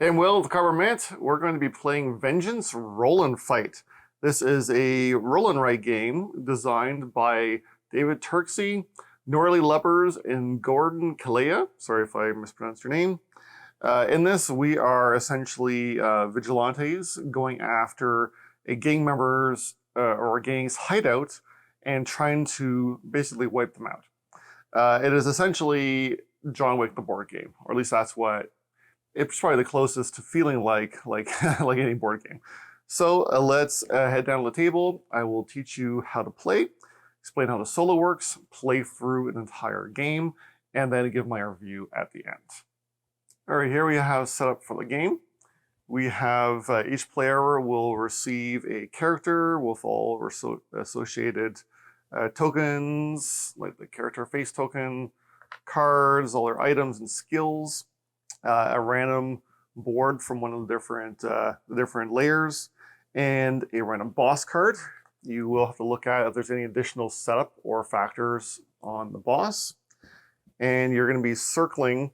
And well, the government, we're going to be playing Vengeance Roll and Fight. This is a roll and write game designed by David Turczi, Noralie Lubbers, and Gordon Calleja. Sorry if I mispronounced your name. In this, we are essentially vigilantes going after a gang member's or a gang's hideout and trying to basically wipe them out. It is essentially John Wick the board game, or at least that's what it's probably the closest to feeling like like any board game. So let's head down to the table. I will teach you how to play, explain how the solo works, play through an entire game, and then give my review at the end. All right, here we have set up for the game. We have each player will receive a character with all associated tokens, like the character face token, cards, all their items and skills, a random board from one of the different layers, and a random boss card. You will have to look at if there's any additional setup or factors on the boss, and you're going to be circling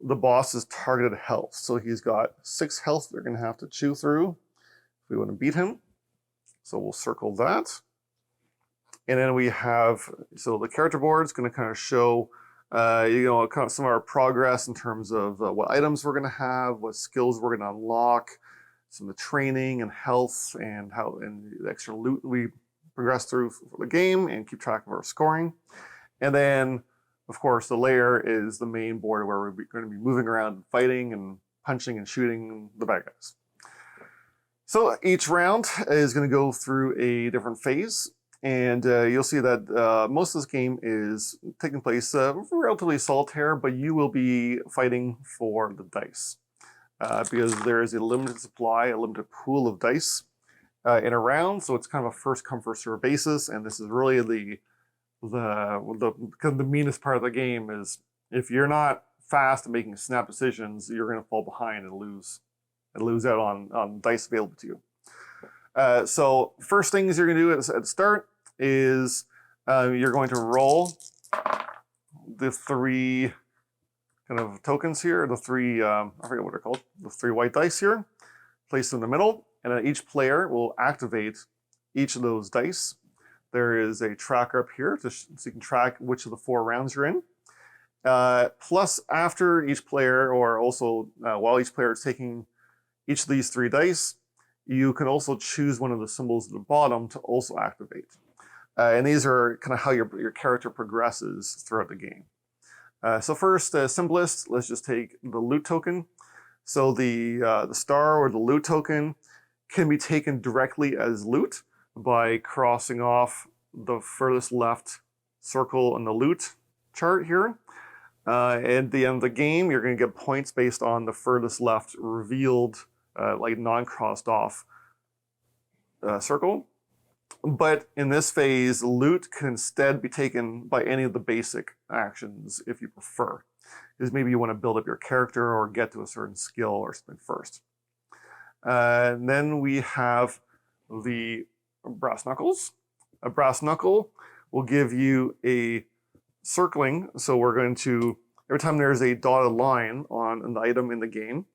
the boss's targeted health. So he's got 6 health they're going to have to chew through if we want to beat him. So we'll circle that. And then we have, so the character board is going to kind of show kind of some of our progress in terms of what items we're going to have, what skills we're going to unlock, some of the training and health, and the extra loot we progress through for the game, and keep track of our scoring. And then, of course, the layer is the main board where we're going to be moving around and fighting and punching and shooting the bad guys. So each round is going to go through a different phase. And you'll see that most of this game is taking place relatively solitaire, but you will be fighting for the dice because there is a limited supply, a limited pool of dice in a round. So it's kind of a first come first serve basis, and this is really the meanest part of the game is if you're not fast at making snap decisions, you're going to fall behind and lose out on dice available to you. So first things you're going to do at the start is you're going to roll the 3 kind of tokens here, the 3, I forget what they're called, the 3 white dice here, place them in the middle, and then each player will activate each of those dice. There is a tracker up here so you can track which of the 4 rounds you're in. Plus, after each player, or also while each player is taking each of these 3 dice, you can also choose one of the symbols at the bottom to also activate. And these are kind of how your character progresses throughout the game. So first, simplest, let's just take the loot token. So the star or the loot token can be taken directly as loot by crossing off the furthest left circle on the loot chart here. At the end of the game, you're going to get points based on the furthest left revealed, like non-crossed off circle. But in this phase, loot can instead be taken by any of the basic actions if you prefer. Because maybe you want to build up your character or get to a certain skill or something first. And then we have the brass knuckles. A brass knuckle will give you a circling. So we're going to, every time there's a dotted line on an item in the game,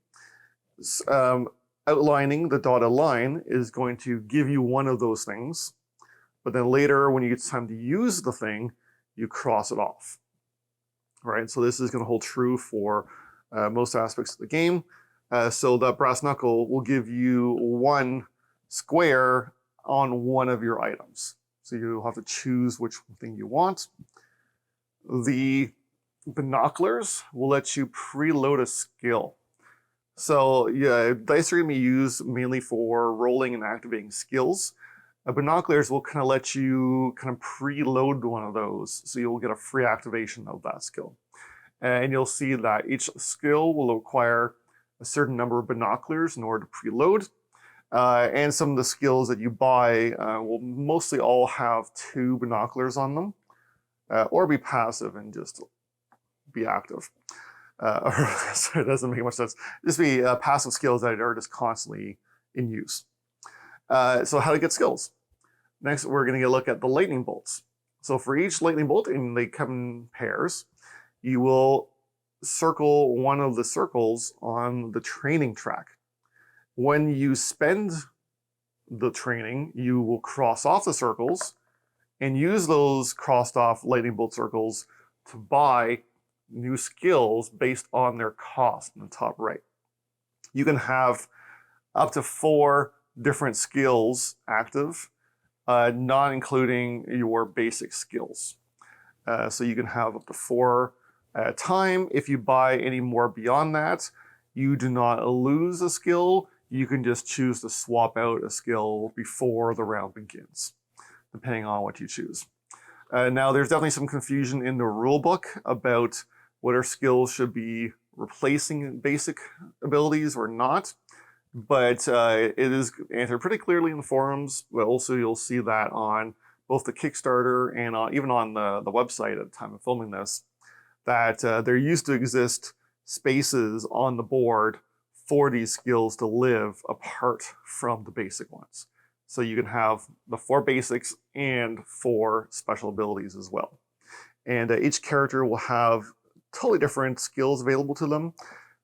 outlining the dotted line is going to give you one of those things, but then later when you get time to use the thing, you cross it off. Right, so this is going to hold true for most aspects of the game. So the brass knuckle will give you 1 square on one of your items. So you'll have to choose which thing you want. The binoculars will let you preload a skill. So yeah, dice are going to be used mainly for rolling and activating skills. Binoculars will kind of let you kind of preload one of those, so you'll get a free activation of that skill. And you'll see that each skill will require a certain number of binoculars in order to preload. And some of the skills that you buy will mostly all have 2 binoculars on them, or be passive and just be active. Sorry, it doesn't make much sense. Just be passive skills that are just constantly in use. So how to get skills. Next, we're going to look at the lightning bolts. So for each lightning bolt, and they come in pairs, you will circle one of the circles on the training track. When you spend the training, you will cross off the circles and use those crossed off lightning bolt circles to buy new skills based on their cost in the top right. You can have up to 4 different skills active, not including your basic skills. So you can have up to 4 at a time. If you buy any more beyond that, you do not lose a skill. You can just choose to swap out a skill before the round begins, depending on what you choose. Now, there's definitely some confusion in the rule book about whether skills should be replacing basic abilities or not, but it is answered pretty clearly in the forums, but also you'll see that on both the Kickstarter and even on the website at the time of filming this, that there used to exist spaces on the board for these skills to live apart from the basic ones. So you can have the 4 basics and 4 special abilities as well. And each character will have totally different skills available to them.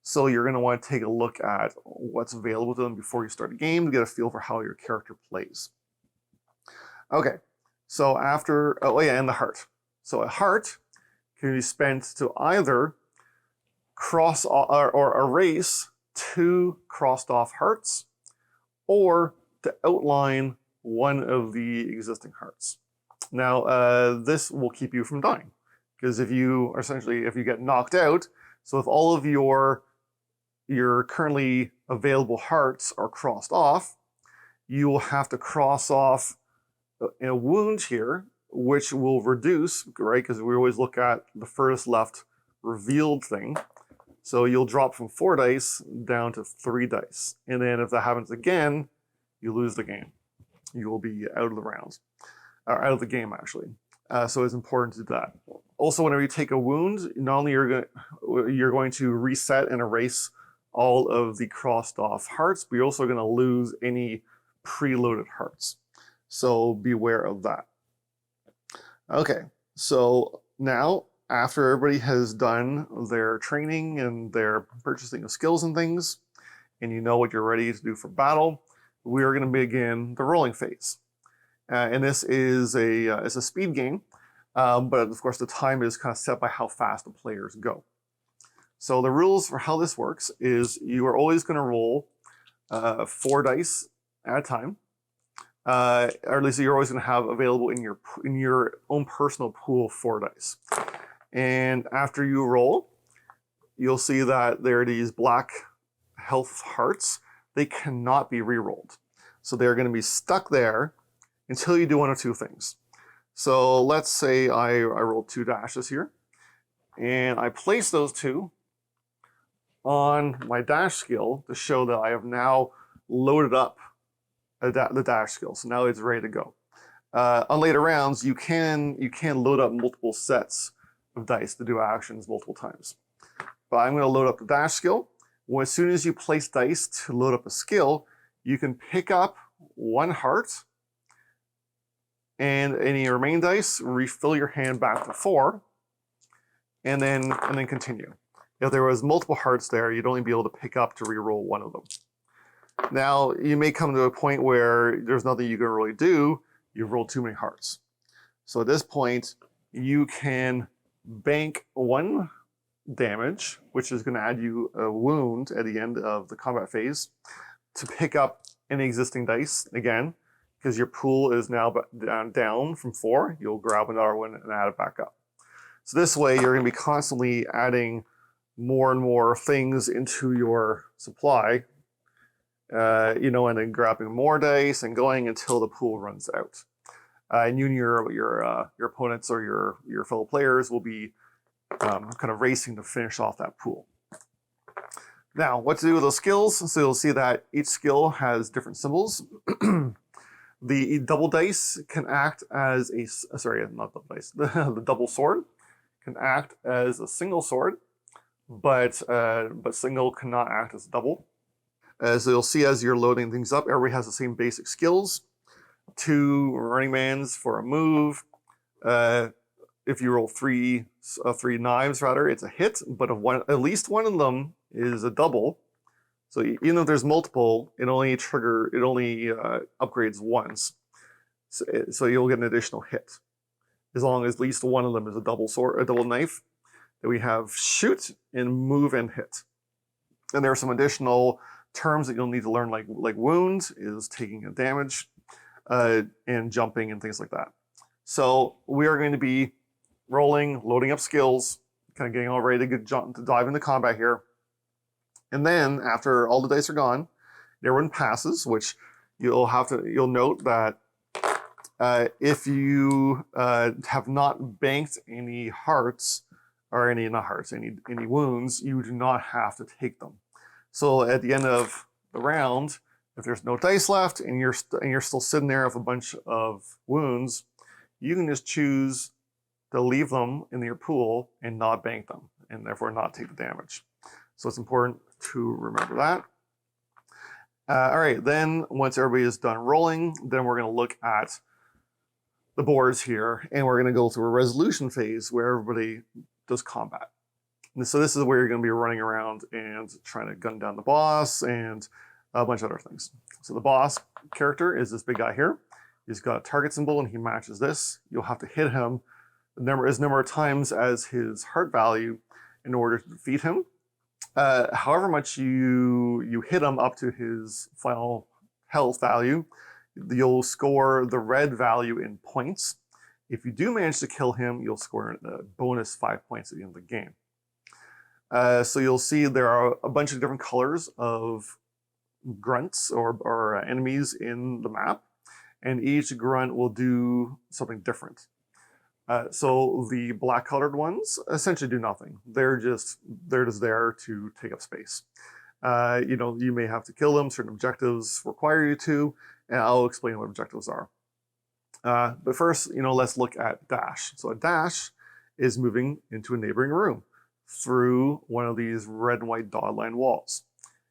So you're going to want to take a look at what's available to them before you start a game to get a feel for how your character plays. Okay, so after, and the heart. So a heart can be spent to either cross or erase 2 crossed off hearts, or to outline one of the existing hearts. Now, this will keep you from dying, because if you get knocked out, so if all of your currently available hearts are crossed off, you will have to cross off a wound here, which will reduce, right? Because we always look at the furthest left revealed thing. So you'll drop from 4 dice down to 3 dice. And then if that happens again, you lose the game. You will be out of the rounds, or out of the game actually. So it's important to do that. Also, whenever you take a wound, not only you're going to reset and erase all of the crossed off hearts, but you're also going to lose any preloaded hearts. So beware of that. Okay, so now after everybody has done their training and their purchasing of skills and things, and you know what you're ready to do for battle, we are going to begin the rolling phase. And this is it's a speed game, but of course the time is kind of set by how fast the players go. So the rules for how this works is you are always going to roll 4 dice at a time, or at least you're always going to have available in your own personal pool 4 dice. And after you roll, you'll see that there are these black health hearts. They cannot be re-rolled. So they're going to be stuck there until you do one of 2 things. So let's say I rolled 2 dashes here, and I place those 2 on my dash skill to show that I have now loaded up the dash skill. So now it's ready to go. On later rounds, you can load up multiple sets of dice to do actions multiple times. But I'm going to load up the dash skill. Well, as soon as you place dice to load up a skill, you can pick up 1 heart, and any remaining dice, refill your hand back to 4, and then continue. If there was multiple hearts there, you'd only be able to pick up to re-roll 1 of them. Now, you may come to a point where there's nothing you can really do. You've rolled too many hearts. So at this point, you can bank 1 damage, which is going to add you a wound at the end of the combat phase, to pick up any existing dice again, because your pool is now down from 4. You'll grab another one and add it back up. So this way, you're going to be constantly adding more and more things into your supply, and then grabbing more dice and going until the pool runs out. And you and your opponents or your fellow players will be kind of racing to finish off that pool. Now, what to do with those skills? So you'll see that each skill has different symbols. The double dice can act as not double dice. The double sword can act as a single sword, but single cannot act as double. As you'll see as you're loading things up, everybody has the same basic skills. 2 running mans for a move. If you roll 3 three knives rather, it's a hit, but at least one of them is a double. So even if there's multiple, it only upgrades once. So you'll get an additional hit, as long as at least one of them is a double knife. Then we have shoot and move and hit. And there are some additional terms that you'll need to learn, like wound is taking a damage, and jumping and things like that. So we are going to be rolling, loading up skills, kind of getting all ready to dive into combat here. And then after all the dice are gone, everyone passes, which you'll note that if you have not banked any hearts, or any wounds, you do not have to take them. So at the end of the round, if there's no dice left and you're still sitting there with a bunch of wounds, you can just choose to leave them in your pool and not bank them, and therefore not take the damage. So it's important to remember that. All right, then once everybody is done rolling, then we're going to look at the boards here, and we're going to go through a resolution phase where everybody does combat. And so this is where you're going to be running around and trying to gun down the boss and a bunch of other things. So the boss character is this big guy here. He's got a target symbol and he matches this. You'll have to hit him as number of times as his heart value in order to defeat him. However much you hit him up to his final health value, you'll score the red value in points. If you do manage to kill him, you'll score a bonus 5 points at the end of the game. So you'll see there are a bunch of different colors of grunts or enemies in the map, and each grunt will do something different. So the black colored ones essentially do nothing. They're just there to take up space. You may have to kill them. Certain objectives require you to, and I'll explain what objectives are. But first, let's look at dash. So a dash is moving into a neighboring room through one of these red and white dotted line walls.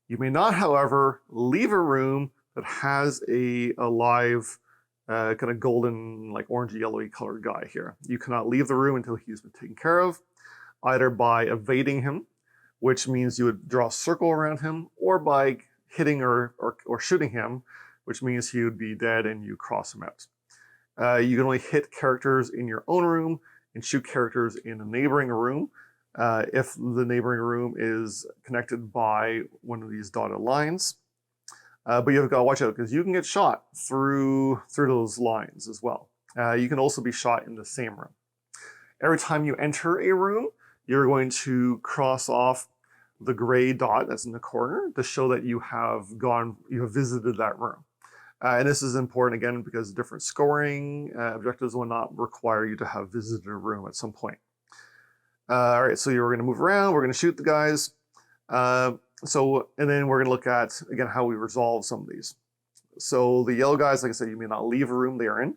You may not, however, leave a room that has a live kind of golden, like orangey yellowy colored guy here. You cannot leave the room until he's been taken care of, either by evading him, which means you would draw a circle around him, or by hitting or shooting him, which means he would be dead and you cross him out. You can only hit characters in your own room and shoot characters in a neighboring room if the neighboring room is connected by one of these dotted lines. But you've got to watch out because you can get shot through those lines as well. You can also be shot in the same room. Every time you enter a room, you're going to cross off the gray dot that's in the corner to show that you have visited that room. And this is important again because different scoring objectives will not require you to have visited a room at some point. All right, so you're going to move around. We're going to shoot the guys. And then we're going to look at, again, how we resolve some of these. So the yellow guys, like I said, you may not leave a room they are in.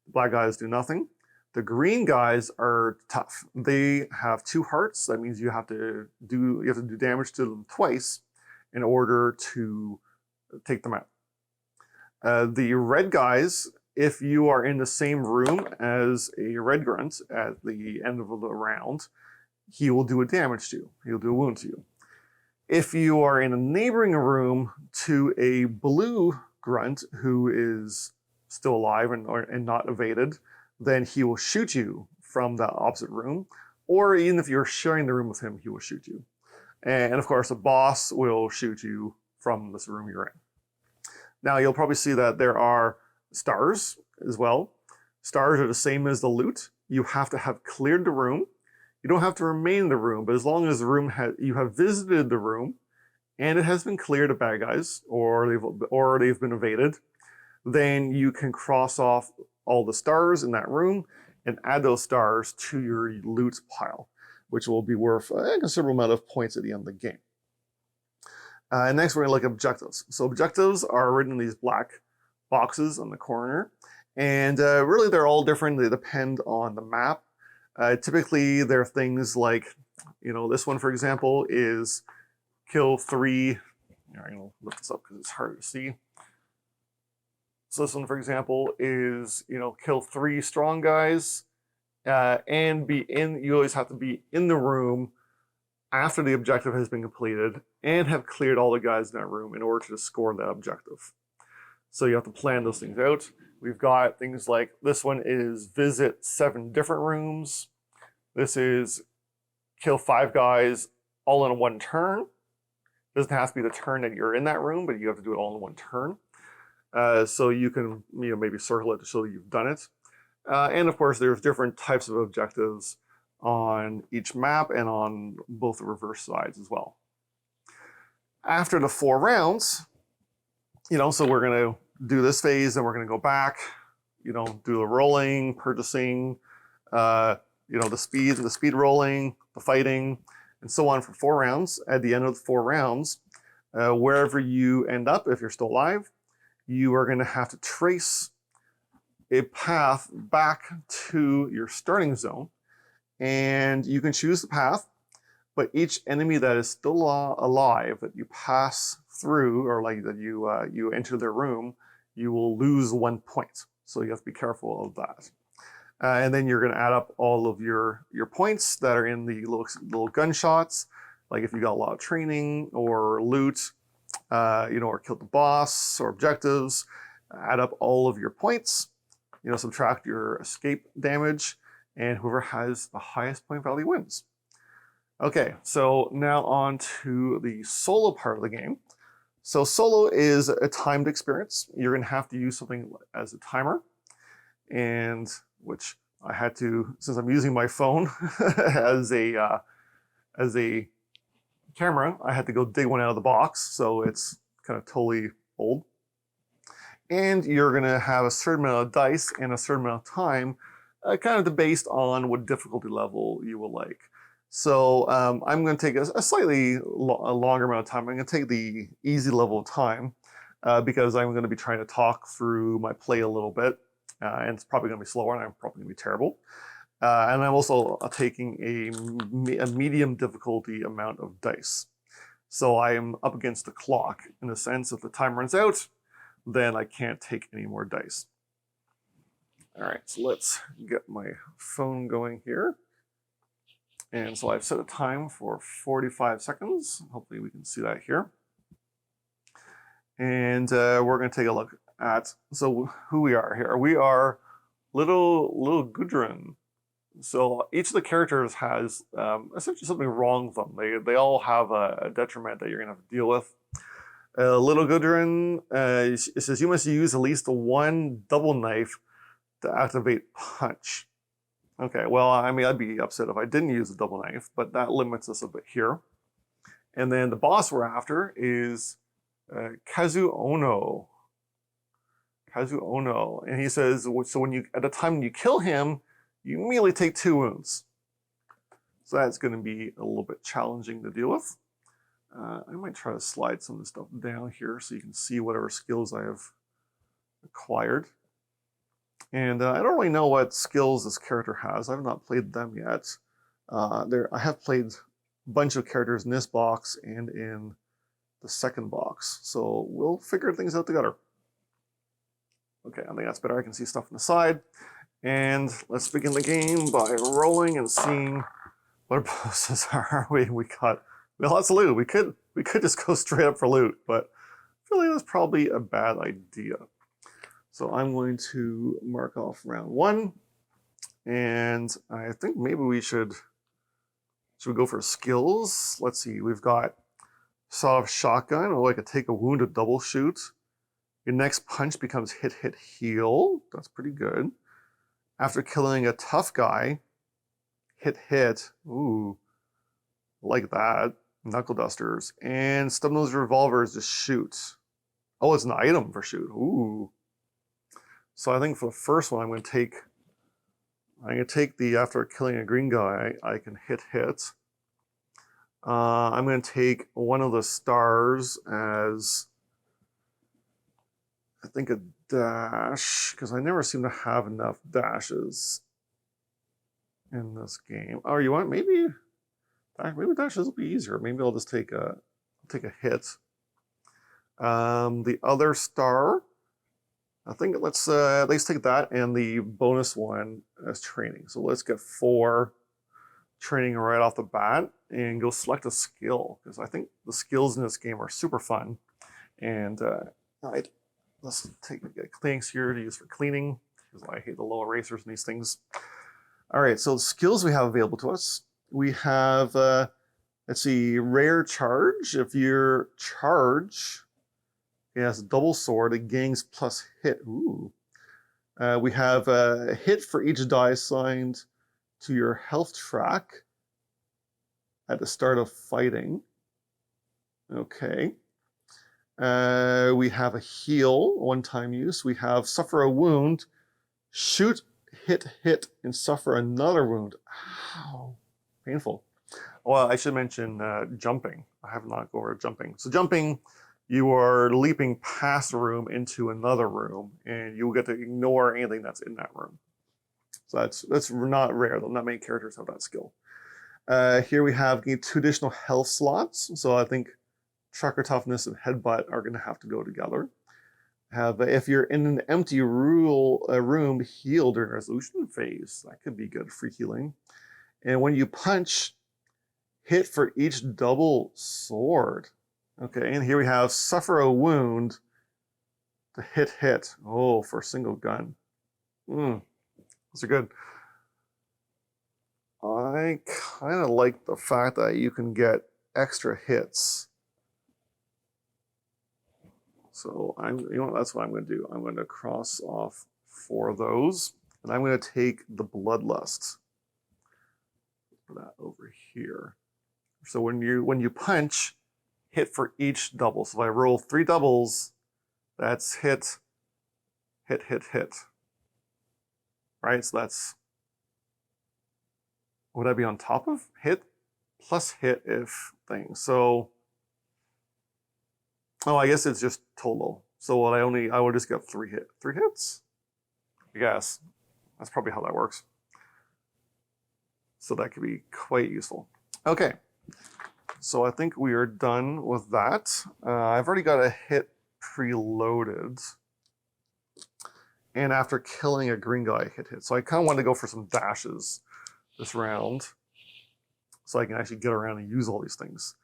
The black guys do nothing. The green guys are tough. They have 2 hearts. That means you have to do damage to them twice in order to take them out. The red guys, if you are in the same room as a red grunt at the end of the round, he will do a damage to you. He'll do a wound to you. If you are in a neighboring room to a blue grunt who is still alive and not evaded, then he will shoot you from the opposite room. Or even if you're sharing the room with him, he will shoot you. And of course, a boss will shoot you from this room you're in. Now, you'll probably see that there are stars as well. Stars are the same as the loot. You have to have cleared the room. You don't have to remain in the room, but as long as the room you have visited the room and it has been cleared of bad guys or they've been evaded, then you can cross off all the stars in that room and add those stars to your loot pile, which will be worth a considerable amount of points at the end of the game. Next, we're going to look at objectives. So objectives are written in these black boxes on the corner, and really they're all different. They depend on the map. Typically, there are things like, this one, for example, is kill 3. I'm going to lift this up because it's hard to see. So this one, for example, is, kill 3 strong guys and you always have to be in the room after the objective has been completed and have cleared all the guys in that room in order to score that objective. So you have to plan those things out. We've got things like this one is visit 7 different rooms. This is kill 5 guys all in one turn. It doesn't have to be the turn that you're in that room, but you have to do it all in one turn. So you can maybe circle it to show that you've done it. And of course, there's different types of objectives on each map and on both the reverse sides as well. After the 4 rounds, so we're going to do this phase and we're going to go back, do the rolling, purchasing, the speed rolling, the fighting, and so on for 4 rounds. At the end of the 4 rounds, wherever you end up, if you're still alive, you are going to have to trace a path back to your starting zone. And you can choose the path, but each enemy that is still alive that you pass through, or like that you enter their room, you will lose 1 point. So you have to be careful of that. And then you're going to add up all of your points that are in the little gunshots, like if you got a lot of training or loot, or killed the boss or objectives. Add up all of your points. Subtract your escape damage, and whoever has the highest point value wins. Okay, so now on to the solo part of the game. So solo is a timed experience. You're going to have to use something as a timer, and which I had to, since I'm using my phone as a camera, I had to go dig one out of the box, so it's kind of totally old. And you're going to have a certain amount of dice and a certain amount of time, kind of based on what difficulty level you will like. So I'm going to take a slightly longer amount of time. I'm going to take the easy level of time because I'm going to be trying to talk through my play a little bit. And it's probably going to be slower, and I'm probably going to be terrible. And I'm also taking a medium difficulty amount of dice. So I am up against the clock in the sense if the time runs out, then I can't take any more dice. All right, so let's get my phone going here. And so I've set a time for 45 seconds. Hopefully we can see that here. And we're going to take a look at who we are here. We are little Gudrun. So each of the characters has essentially something wrong with them. They all have a detriment that you're going to have to deal with. Little Gudrun, it says you must use at least 1 double knife to activate punch. Okay, well, I'd be upset if I didn't use a double knife, but that limits us a bit here. And then the boss we're after is Kazu Ono. Kazu Ono, and he says, so at the time when you kill him, you immediately take 2 wounds. So that's going to be a little bit challenging to deal with. I might try to slide some of this stuff down here so you can see whatever skills I have acquired. And I don't really know what skills this character has. I have not played them yet. I have played a bunch of characters in this box and in the second box. So we'll figure things out together. Okay, I think that's better. I can see stuff on the side. And let's begin the game by rolling and seeing what our bosses are. We got lots of loot. We could just go straight up for loot, but I feel like that's probably a bad idea. So I'm going to mark off round 1, and I think maybe we should we go for skills. Let's see. We've got sawed-off shotgun. Oh, I could take a wounded double shoot. Your next punch becomes hit, heal. That's pretty good. After killing a tough guy, hit. Ooh, like that. Knuckle dusters. And stub nose revolvers to shoot. Oh, it's an item for shoot. Ooh. So I think for the first one, I'm going to take the, after killing a green guy, I can hit. I'm going to take one of the stars as, I think, a dash, because I never seem to have enough dashes in this game. Oh, you want maybe dashes will be easier. Maybe I'll just take a hit. The other star I think let's take that and the bonus one as training. So let's get 4 training right off the bat and go select a skill, because I think the skills in this game are super fun. And all right, let's get cleanings here to use for cleaning, because I hate the low erasers in these things. All right, so the skills we have available to us. We have, let's see, rare charge. If your charge has a double sword, it gains plus hit. Ooh. We have a hit for each die assigned to your health track at the start of fighting. Okay. We have a heal, one-time use. We have suffer a wound, shoot, hit, and suffer another wound. Ow, painful. Well, I should mention jumping. I have not gone over jumping. So jumping, you are leaping past a room into another room, and you will get to ignore anything that's in that room. So that's not rare, though. Not many characters have that skill. Here we have 2 additional health slots. So I think Tracker Toughness and Headbutt are going to have to go together. If you're in an empty room, heal during resolution phase. That could be good for healing. And when you punch, hit for each double sword. Okay, and here we have suffer a wound to hit. Oh, for a single gun. Those are good. I kind of like the fact that you can get extra hits. So that's what I'm going to do. I'm going to cross off 4 of those, and I'm going to take the Bloodlust. Put that over here. So when you punch, hit for each double. So if I roll 3 doubles, that's hit. Right? So that's, would I be on top of hit plus hit if thing? So, oh, I guess it's just total. So I would just get 3 hits? I guess. That's probably how that works. So that could be quite useful. Okay. So I think we are done with that. I've already got a hit preloaded. And after killing a green guy, I hit. So I kind of want to go for some dashes this round, so I can actually get around and use all these things.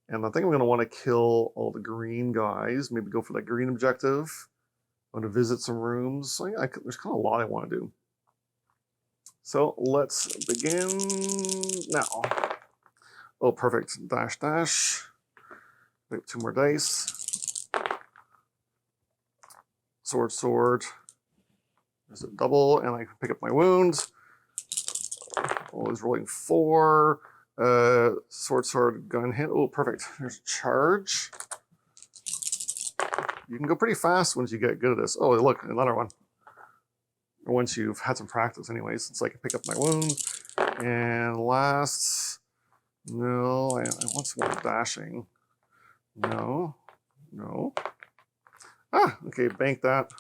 And I think I'm going to want to kill all the green guys, maybe go for that green objective. I want to visit some rooms. So there's kind of a lot I want to do. So let's begin now. Oh, perfect. Dash. We have 2 more dice. Sword. There's a double, and I can pick up my wounds. Always rolling 4. Sword, gun hit. Oh, perfect. There's a charge. You can go pretty fast once you get good at this. Oh, look, another one. Or once you've had some practice anyways. It's like I pick up my wound. And last, no, I want some more dashing. No. Ah, okay, bank that.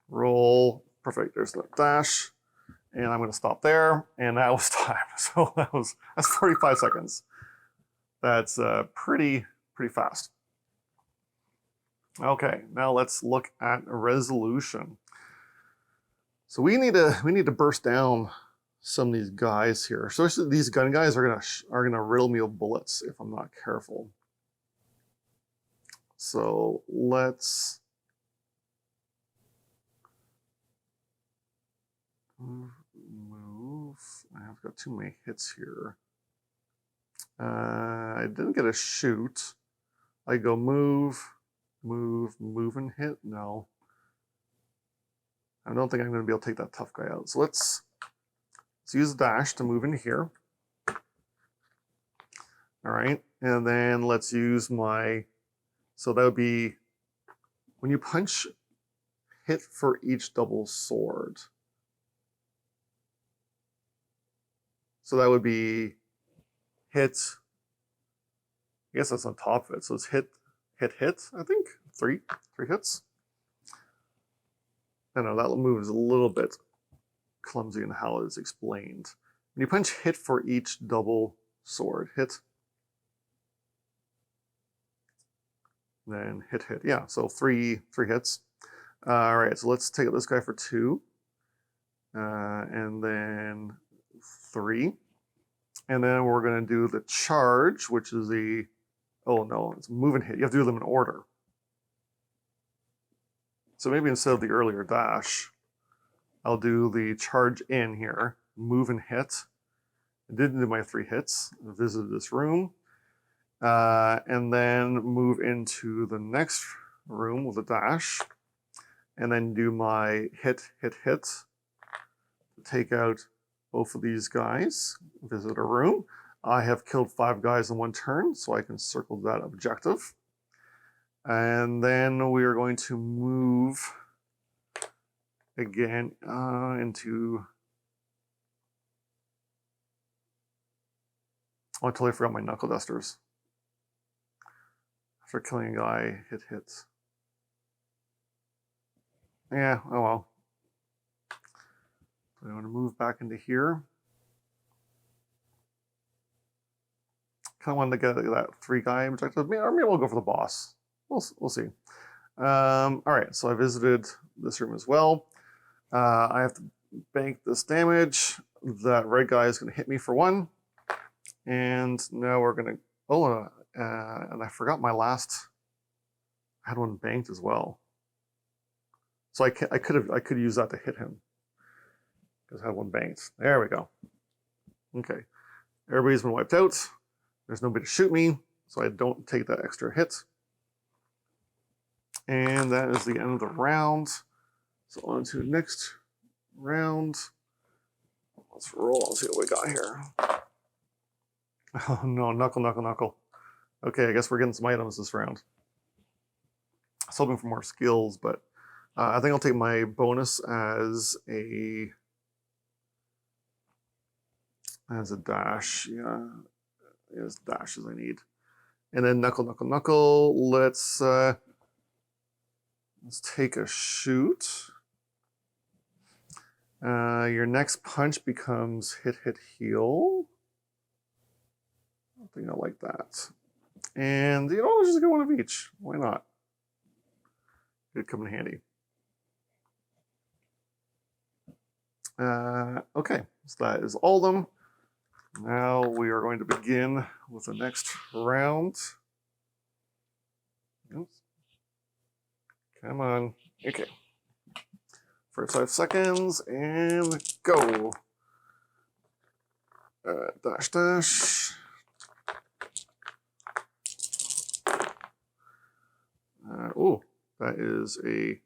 Roll. Perfect, there's the dash. And I'm going to stop there, and that was time. So that's 45 seconds. That's pretty fast. Okay, now let's look at resolution. So we need to burst down some of these guys here. So these gun guys are gonna riddle me with bullets if I'm not careful. So let's move. I've got too many hits here. I didn't get a shoot. I go move, and hit. No. I don't think I'm going to be able to take that tough guy out. So let's use dash to move into here. All right. And then let's use so that would be, when you punch, hit for each double sword. So that would be hit. I guess that's on top of it. So it's hit, I think. 3 hits. I know that move is a little bit clumsy in how it's explained. When you punch, hit for each double sword. Hit. Then hit. Yeah, so 3 hits. All right, so let's take this guy for 2. And then 3. And then we're going to do the charge, which is a... Oh, no, it's move and hit. You have to do them in order. So maybe instead of the earlier dash, I'll do the charge in here, move and hit. I did do my 3 hits, visited this room, and then move into the next room with a dash, and then do my hit, hit, hit, take out both of these guys, visit a room. I have killed 5 guys in 1 turn, so I can circle that objective. And then we are going to move again into... Oh, I totally forgot my knuckle dusters. After killing a guy, hit hits. Yeah, oh well. So I want to move back into here. Kind of wanted to get that 3 guy objective, or maybe we'll go for the boss. We'll see. All right, so I visited this room as well. I have to bank this damage. That red guy is going to hit me for 1. And now we're going to... Oh, and I forgot my last... I had 1 banked as well. So I could use that to hit him. Because I had 1 banked. There we go. Okay. Everybody's been wiped out. There's nobody to shoot me, so I don't take that extra hit. And that is the end of the round. So on to the next round. Let's roll and see what we got here. Oh no, knuckle, knuckle, knuckle. Okay, I guess we're getting some items this round. I was hoping for more skills, but I think I'll take my bonus as a dash. Yeah, as dashes I need. And then knuckle, knuckle, knuckle. Let's take a shoot. Your next punch becomes hit, hit, heal. I think I like that. And, you know, let's just get 1 of each. Why not? It'd come in handy. Okay, so that is all of them. Now we are going to begin with the next round. Oops. Come on. Okay. First 5 seconds, and go. Dash, dash. Oh, that is a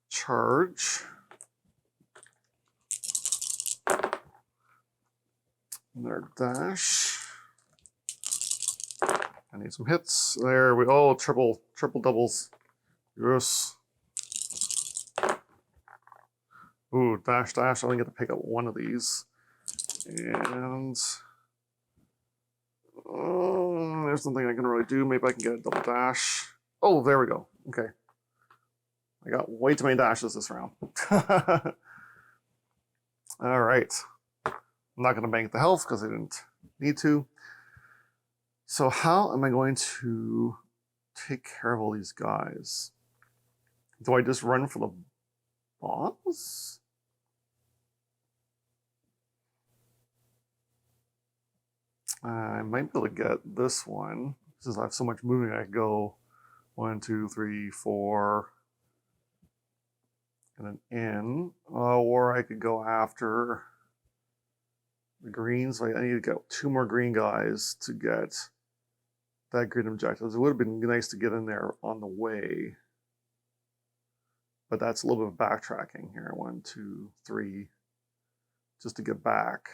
charge. Another dash. I need some hits. There we go. Triple doubles. Yes. Ooh, dash, dash. I only get to pick up 1 of these. And there's nothing I can really do. Maybe I can get a double dash. Oh, there we go. Okay. I got way too many dashes this round. All right. I'm not going to bank the health because I didn't need to. So how am I going to take care of all these guys? Do I just run for the boss? I might be able to get this one. Since I have so much moving, I could go 1, 2, 3, 4, and an in. Or I could go after the greens. So I need to get 2 more green guys to get that green objectives. It would have been nice to get in there on the way. But that's a little bit of backtracking here. 1, 2, 3, just to get back.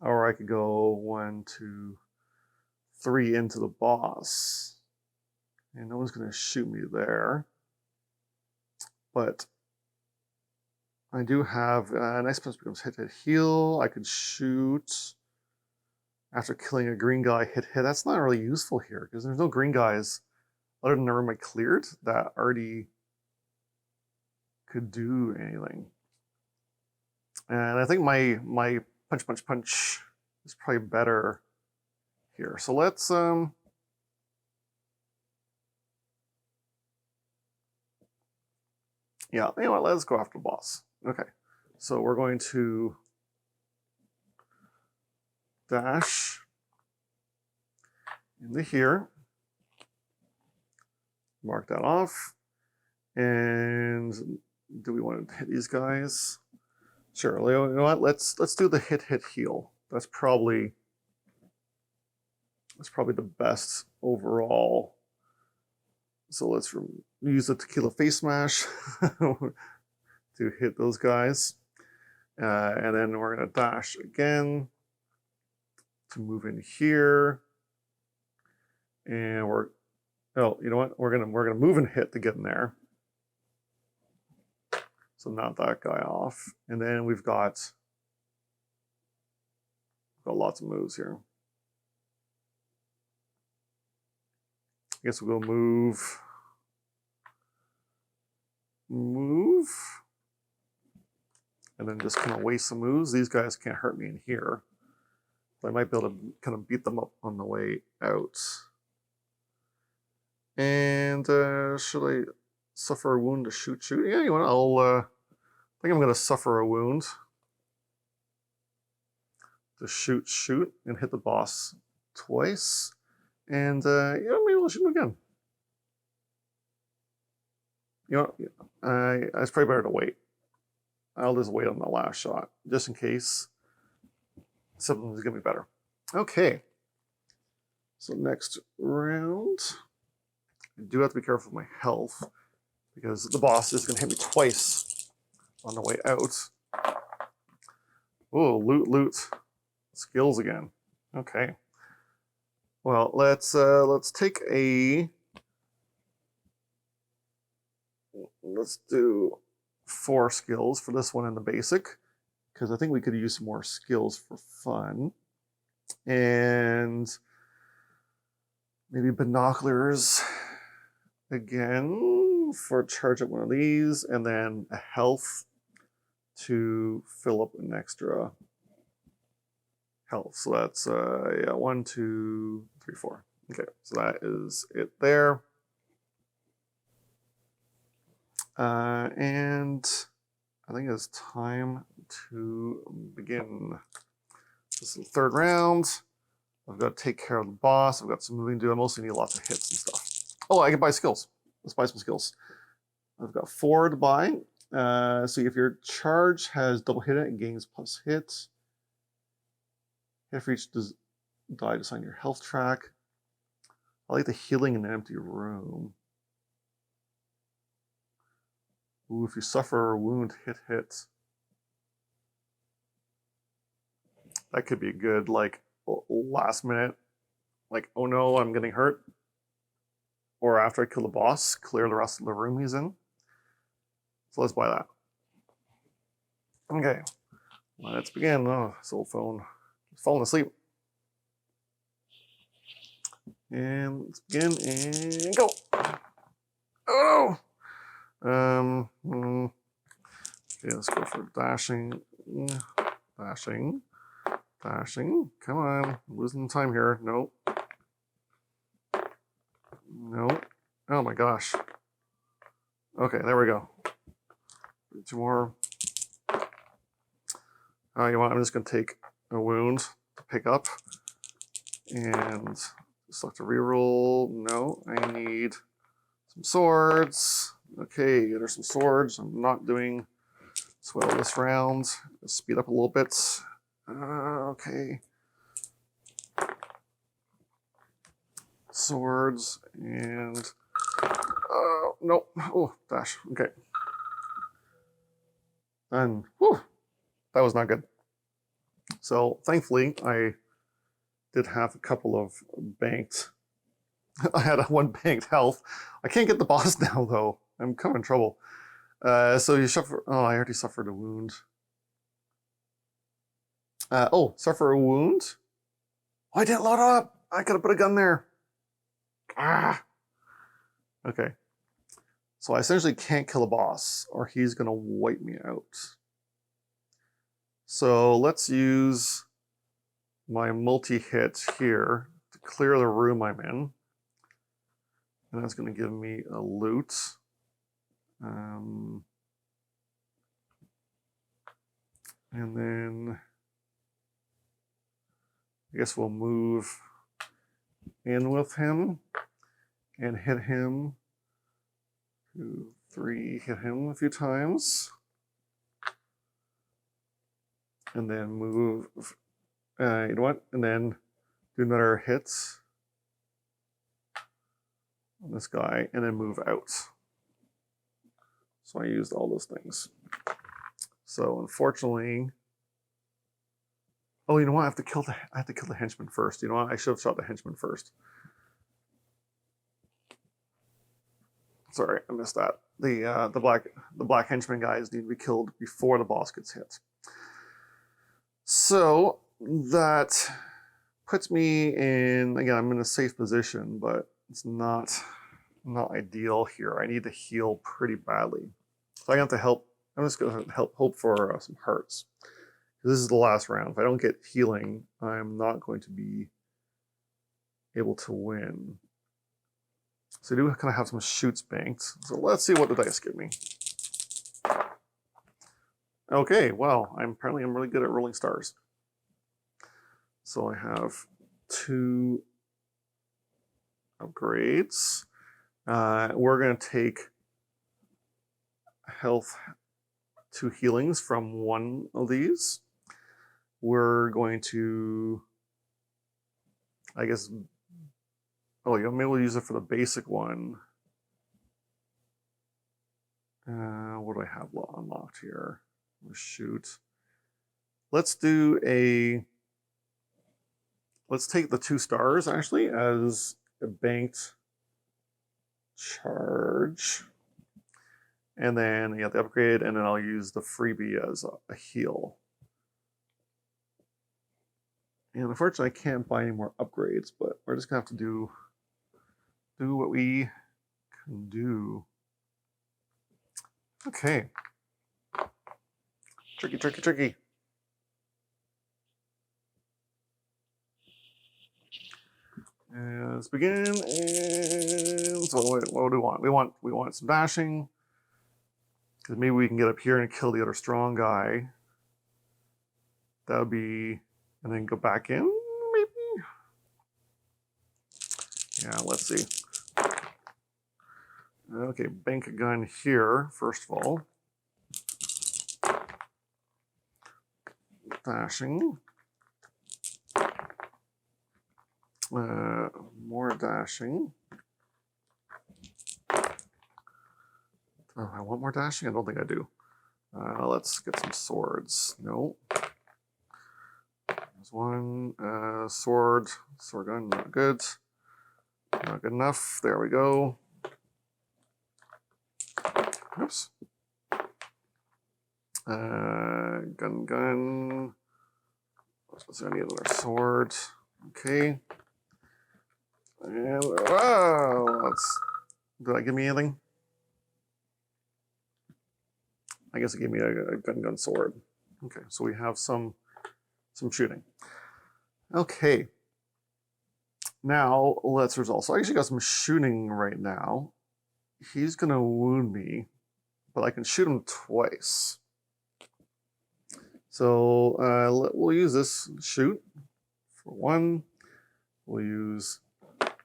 Or I could go 1, 2, 3 into the boss. And no one's going to shoot me there. But I do have a nice punch becomes hit, hit, heal. I could shoot after killing a green guy, hit, hit. That's not really useful here because there's no green guys other than the room I cleared that already could do anything. And I think my punch, punch, punch is probably better here. So let's Yeah, you know what? Let's go after the boss. Okay, so we're going to dash into here, mark that off, and do we want to hit these guys? Sure. You know what? Let's do the hit heal. That's probably the best overall. So let's use the tequila face smash to hit those guys. And then we're going to dash again to move in here. And you know what? We're gonna move and hit to get in there. So knock that guy off. And then we've got lots of moves here. I guess we'll go move, and then just kind of waste some moves. These guys can't hurt me in here. So I might be able to kind of beat them up on the way out. And should I suffer a wound to shoot? Yeah, you know what? I think I'm going to suffer a wound to shoot, and hit the boss twice. And yeah, maybe we'll shoot him again. You know, it's probably better to wait. I'll just wait on the last shot, just in case something's going to be better. Okay. So next round, I do have to be careful with my health, because the boss is going to hit me twice on the way out. Oh, loot. Skills again. Okay. Well, let's take let's do 4 skills for this one in the basic, because I think we could use some more skills for fun. And maybe binoculars again for charge up one of these, and then a health to fill up an extra health. So that's yeah, 1, 2, 3, 4. Okay, so that is it there. And I think it's time to begin. This is the 3rd round. I've got to take care of the boss. I've got some moving to do. I mostly need lots of hits and stuff. Oh, I can buy skills. Let's buy some skills. I've got 4 to buy. So if your charge has double hit it gains plus hit. Hit for each die to sign your health track. I like the healing in an empty room. Ooh, if you suffer a wound, hit. That could be good, like, last minute. Like, oh no, I'm getting hurt. Or after I kill the boss, clear the rest of the room he's in. So let's buy that. Okay, let's begin. Oh, this old phone. It's falling asleep. And let's begin and go. Oh no! Okay, let's go for dashing. Dashing. Come on. I'm losing time here. Nope. Nope. Oh my gosh. Okay, there we go. 2 more. You know what? I'm just going to take a wound to pick up. And select a reroll. No, I need some swords. Okay, there's some swords. I'm not doing so well this round. Let's speed up a little bit. Okay. Swords and nope. Oh, dash. Okay. And whew, that was not good. So thankfully, I did have a couple of banked. I had 1 banked health. I can't get the boss now though. I'm kind of in trouble. So you suffer. Oh, I already suffered a wound. Suffer a wound? Oh, I didn't load up. I could have put a gun there. Ah. Okay. So I essentially can't kill a boss, or he's gonna wipe me out. So let's use my multi-hit here to clear the room I'm in. And that's gonna give me a loot. And then I guess we'll move in with him and hit him. 2, 3, hit him a few times. And then move, you know what? And then do another hit on this guy and then move out. So I used all those things. So unfortunately, oh, you know what? I have to kill the henchman first. You know what? I should have shot the henchman first. Sorry, I missed that. The black henchman guys need to be killed before the boss gets hit. So that puts me in, again, I'm in a safe position, but it's not ideal here. I need to heal pretty badly. So I have to help. I'm just going to hope for some hearts. This is the last round. If I don't get healing, I'm not going to be able to win. So I do kind of have some shoots banked. So let's see what the dice give me. Okay, well, I'm really good at rolling stars. So I have 2 upgrades. We're going to take health 2 healings from one of these. We're going to, I guess, oh, yeah, maybe we'll use it for the basic one. What do I have unlocked here? Shoot. Let's take the 2 stars actually as a banked charge. And then the upgrade, and then I'll use the freebie as a heal. And unfortunately, I can't buy any more upgrades, but we're just gonna have to do what we can do. Okay. Tricky. And let's begin. And so what do we want? We want some dashing. Because maybe we can get up here and kill the other strong guy. That would be, and then go back in, maybe? Yeah, let's see. Okay, bank a gun here, first of all. Dashing. More dashing. Oh, I want more dashing? I don't think I do. Let's get some swords. No. There's one. Sword gun, not good. Not good enough. There we go. Oops. Gun. So I need another sword. Okay. And wow, did that give me anything? I guess it gave me a gun sword. Okay, so we have some shooting. Okay. Now let's resolve. So I actually got some shooting right now. He's gonna wound me, but I can shoot him twice. So we'll use this shoot for 1. We'll use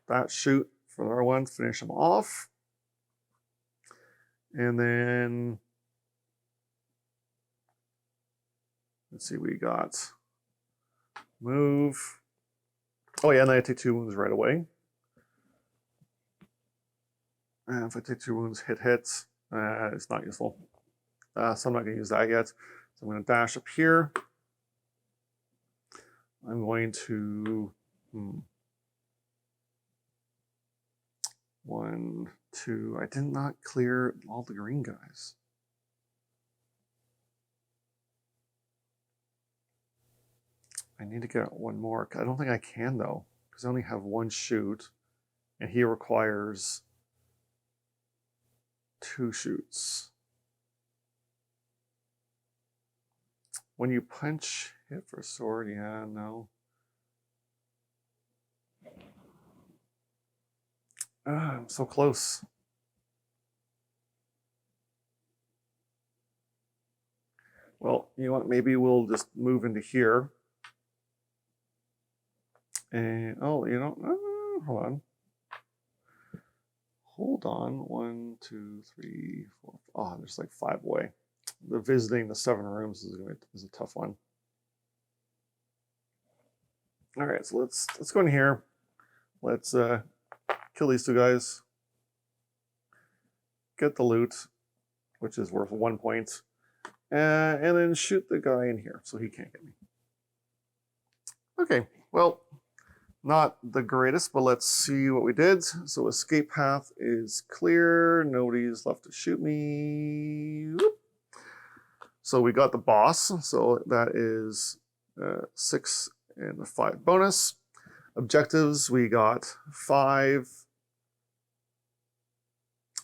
that shoot for the other one to finish him off. And then let's see, we got move. Oh yeah, and I take 2 wounds right away. And if I take 2 wounds, hits, it's not useful. So I'm not going to use that yet. So I'm going to dash up here. I'm going to 1, 2. I did not clear all the green guys. I need to get 1 more. I don't think I can though, because I only have 1 shoot, and he requires 2 shoots. When you punch, hit for a sword, yeah, no. I'm so close. Well, you know what? Maybe we'll just move into here. And oh, you know, hold on. Hold on. 1, 2, 3, 4. Oh, there's like 5 away. The visiting the 7 rooms is a tough one. All right, so let's go in here. Let's kill these 2 guys. Get the loot, which is worth 1 point, and then shoot the guy in here so he can't get me. Okay, well, not the greatest, but let's see what we did. So escape path is clear. Nobody's left to shoot me. Whoop. So we got the boss. So that is 6 and a 5 bonus. Objectives, we got 5.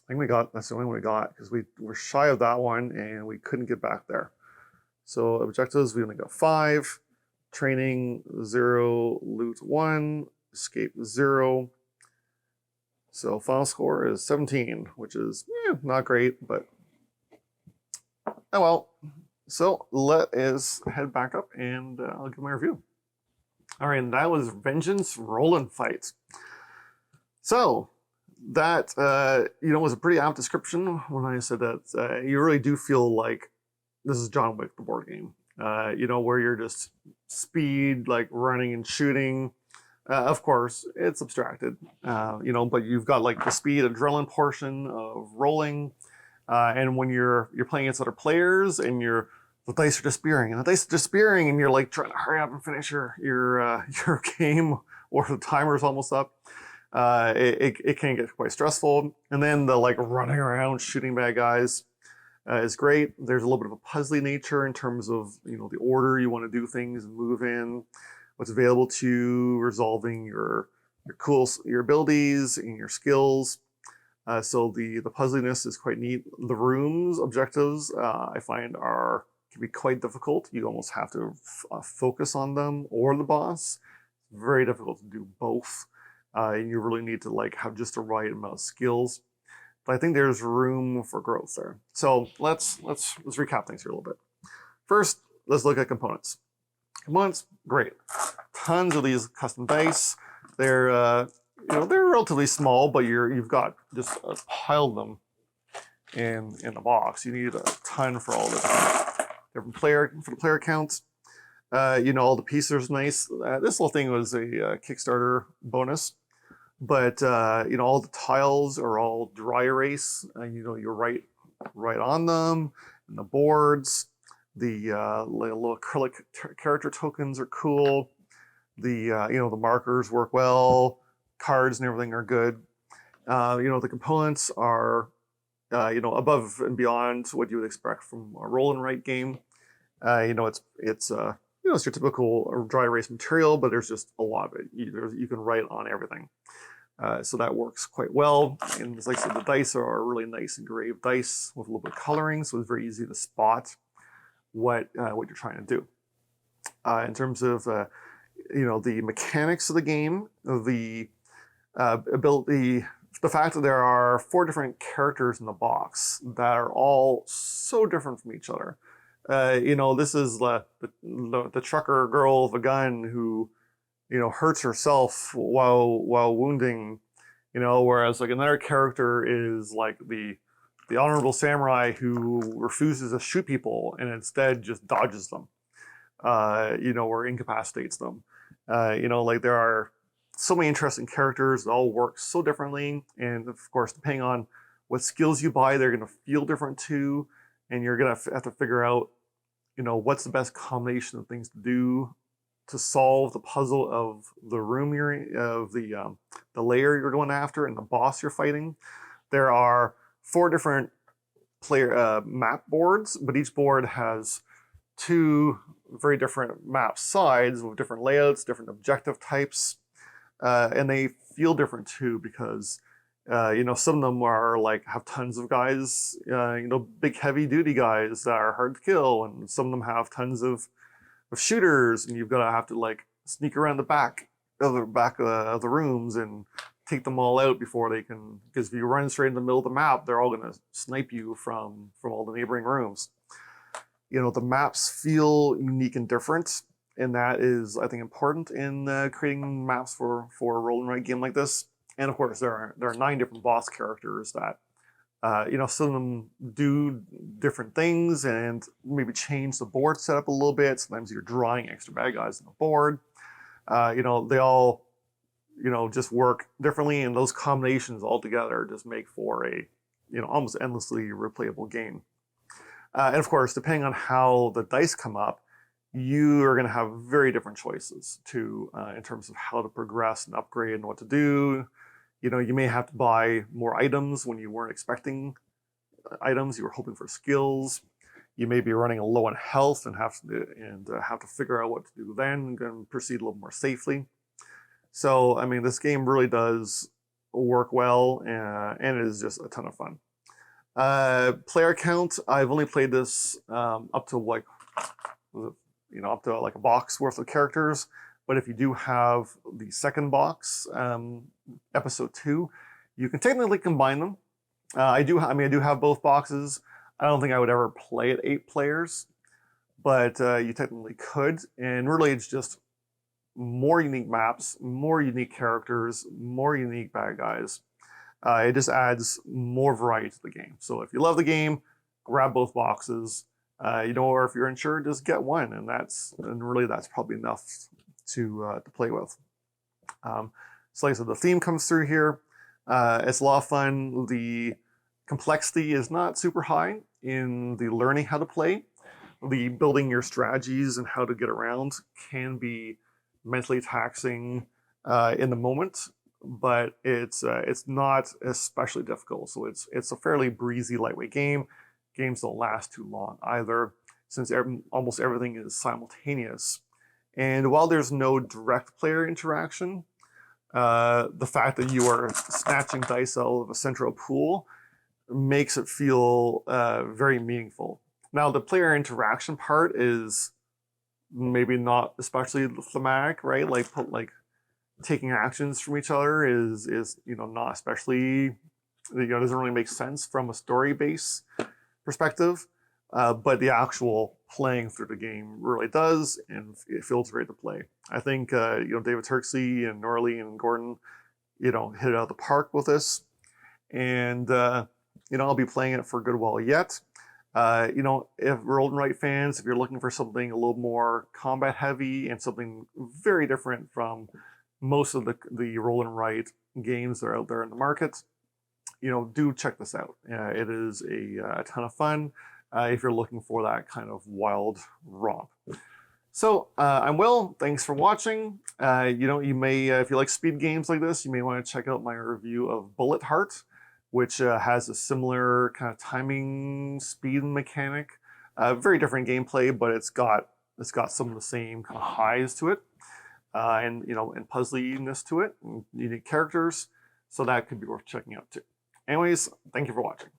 I think that's the only one we got because we were shy of that one and we couldn't get back there. So objectives, we only got 5. Training 0, loot 1, escape 0. So final score is 17, which is not great, but oh well. So let us head back up and I'll give my review. All right, and that was Vengeance Roll and Fight. So that was a pretty apt description when I said that you really do feel like this is John Wick, the board game. Where you're just speed, like running and shooting. Of course, it's abstracted, but you've got like the speed adrenaline portion of rolling. And when you're playing against other players and the dice are disappearing and you're like trying to hurry up and finish your game or the timer's almost up. It can get quite stressful. And then the like running around shooting bad guys is great. There's a little bit of a puzzly nature in terms of the order you want to do things and move in, what's available to you, resolving your abilities and your skills. So the puzzliness is quite neat. The rooms objectives I find can be quite difficult. You almost have to focus on them or the boss. It's very difficult to do both, and you really need to like have just the right amount of skills. But I think there's room for growth there. So let's recap things here a little bit. First, let's look at components. Components, great. Tons of these custom dice. They're they're relatively small, but you've got just a pile of them in the box. You need a ton for all the different player counts. All the pieces are nice. This little thing was a Kickstarter bonus. But all the tiles are all dry erase. You're right on them, and the boards, the little acrylic character tokens are cool. The markers work well. Cards and everything are good. The components are above and beyond what you would expect from a roll and write game. It's your typical dry erase material, but there's just a lot of it. You can write on everything. So that works quite well. And as I said, the dice are really nice engraved dice with a little bit of coloring, so it's very easy to spot what you're trying to do. In terms of the mechanics of the game, the ability, the fact that there are 4 different characters in the box that are all so different from each other. This is the trucker girl with a gun who hurts herself while wounding, whereas like another character is like the honorable samurai who refuses to shoot people and instead just dodges them, or incapacitates them. Like there are so many interesting characters that all work so differently. And of course, depending on what skills you buy, they're going to feel different too. And you're going to have to figure out, what's the best combination of things to do to solve the puzzle of the room the layer you're going after and the boss you're fighting. There are 4 different player map boards, but each board has 2 very different map sides with different layouts, different objective types, and they feel different too because some of them are like have tons of guys, big heavy duty guys that are hard to kill, and some of them have tons of shooters, and you've got to have to like sneak around the back of the rooms and take them all out before they can, because if you run straight in the middle of the map, they're all going to snipe you from all the neighboring rooms. The maps feel unique and different, and that is, I think, important in creating maps for a roll and write game like this. And of course, there are 9 different boss characters that some of them do different things and maybe change the board setup a little bit. Sometimes you're drawing extra bad guys on the board. They all just work differently, and those combinations all together just make for a almost endlessly replayable game. And of course, depending on how the dice come up, you are going to have very different choices too, in terms of how to progress and upgrade and what to do. You may have to buy more items when you weren't expecting items. You were hoping for skills. You may be running low on health and have to figure out what to do then and proceed a little more safely. So, I mean, this game really does work well, and it is just a ton of fun. Player count, I've only played this up to like a box worth of characters. But if you do have the second box, episode 2, you can technically combine them. I do have both boxes. I don't think I would ever play at 8 players, but you technically could. And really, it's just more unique maps, more unique characters, more unique bad guys. It just adds more variety to the game. So if you love the game, grab both boxes. Or if you're unsure, just get one, and really that's probably enough to play with. So like I said, the theme comes through here. It's a lot of fun. The complexity is not super high in the learning how to play. The building your strategies and how to get around can be mentally taxing in the moment, but it's not especially difficult. So it's a fairly breezy, lightweight game. Games don't last too long either, since almost everything is simultaneous. And while there's no direct player interaction, the fact that you are snatching dice out of a central pool makes it feel very meaningful. Now, the player interaction part is maybe not especially thematic, right? Like taking actions from each other is not especially, doesn't really make sense from a story base perspective. But the actual playing through the game really does, and it feels great to play. I think David Turczi and Noralie and Gordon, hit it out of the park with this, and I'll be playing it for a good while yet. If roll and write fans, if you're looking for something a little more combat heavy and something very different from most of the roll and write games that are out there in the market, do check this out. It is a ton of fun. If you're looking for that kind of wild romp. So I'm Will. Thanks for watching. You may, if you like speed games like this, you may want to check out my review of Bullet Heart, which has a similar kind of timing speed mechanic. Very different gameplay, but it's got some of the same kind of highs to it, and puzzliness to it, and unique characters. So that could be worth checking out too. Anyways, thank you for watching.